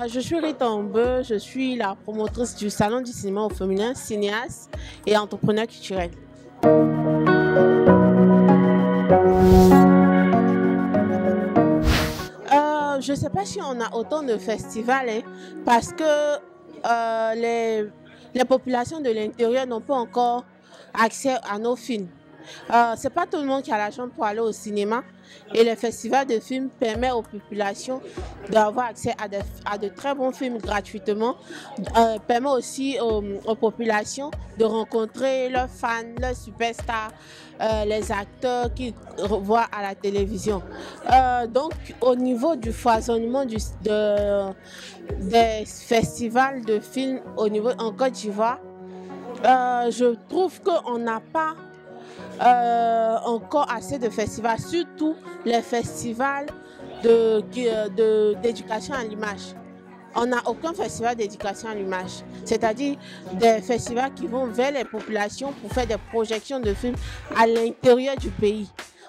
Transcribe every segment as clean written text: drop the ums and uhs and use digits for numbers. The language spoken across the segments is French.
Je suis Rita Ombe, je suis la promotrice du Salon du cinéma au féminin, cinéaste et entrepreneur culturel. Je ne sais pas si on a autant de festivals, hein, parce que les populations de l'intérieur n'ont pas encore accès à nos films. C'est pas tout le monde qui a l'argent pour aller au cinéma et les festivals de films permettent aux populations d'avoir accès à de très bons films gratuitement, permet aussi aux populations de rencontrer leurs fans, leurs superstars, les acteurs qu'ils voient à la télévision. Donc au niveau du foisonnement des festivals de films au niveau en Côte d'Ivoire, je trouve qu'on n'a pas encore assez de festivals, surtout les festivals d'éducation à l'image. On n'a aucun festival d'éducation à l'image, c'est-à-dire des festivals qui vont vers les populations pour faire des projections de films à l'intérieur du pays.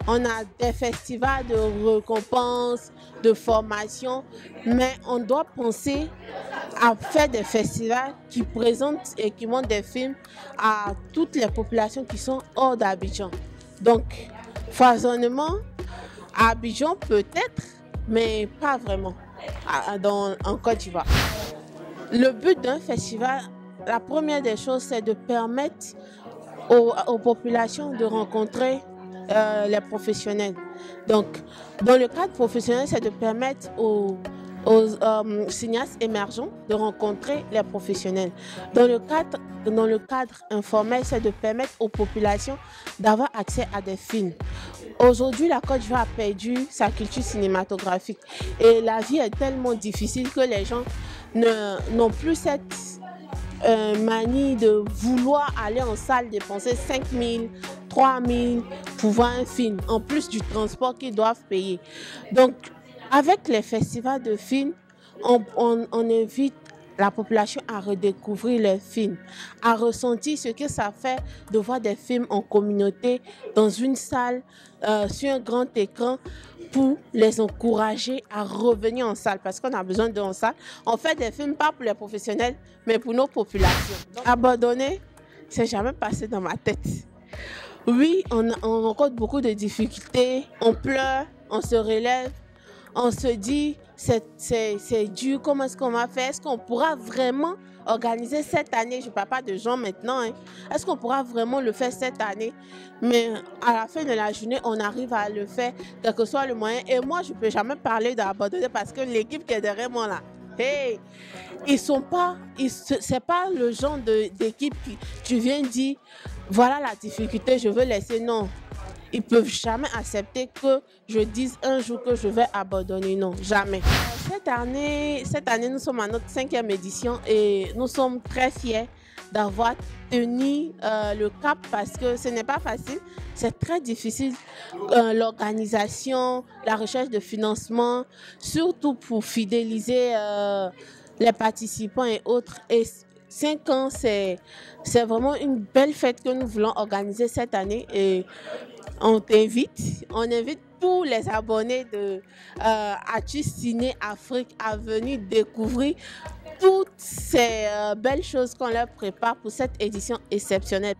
On a des festivals de récompenses, de formation, mais on doit penser à faire des festivals qui présentent et qui montrent des films à toutes les populations qui sont hors d'Abidjan. Donc, foisonnement à Abidjan peut-être, mais pas vraiment en Côte d'Ivoire. Le but d'un festival, la première des choses, c'est de permettre aux populations de rencontrer les professionnels. Donc, dans le cadre professionnel, c'est de permettre aux cinéastes émergents de rencontrer les professionnels. Dans le cadre informel, c'est de permettre aux populations d'avoir accès à des films. Aujourd'hui, la Côte d'Ivoire a perdu sa culture cinématographique et la vie est tellement difficile que les gens n'ont plus cette manie de vouloir aller en salle dépenser 5 000, 3 000 pour voir un film, en plus du transport qu'ils doivent payer. Donc, avec les festivals de films, on invite la population à redécouvrir les films, à ressentir ce que ça fait de voir des films en communauté, dans une salle, sur un grand écran, pour les encourager à revenir en salle, parce qu'on a besoin d'eux en salle. On fait des films pas pour les professionnels, mais pour nos populations. Donc, abandonner, c'est jamais passé dans ma tête. Oui, on rencontre beaucoup de difficultés, on pleure, on se relève, on se dit c'est dur, comment est-ce qu'on va faire? Est-ce qu'on pourra vraiment organiser cette année? Je ne parle pas de gens maintenant, hein. Est-ce qu'on pourra vraiment le faire cette année? Mais à la fin de la journée, on arrive à le faire, quel que soit le moyen. Et moi, je ne peux jamais parler d'abandonner parce que l'équipe qui est derrière moi là, hey, c'est pas le genre d'équipe qui tu viens dire voilà la difficulté, je veux laisser. Non. Ils ne peuvent jamais accepter que je dise un jour que je vais abandonner. Non, jamais. Cette année, nous sommes à notre 5e édition et nous sommes très fiers d'avoir tenu le cap parce que ce n'est pas facile. C'est très difficile, l'organisation, la recherche de financement, surtout pour fidéliser les participants et autres. Et 5 ans, c'est vraiment une belle fête que nous voulons organiser cette année. Et on invite tous les abonnés de Actu Ciné Afrique à venir découvrir toutes ces belles choses qu'on leur prépare pour cette édition exceptionnelle.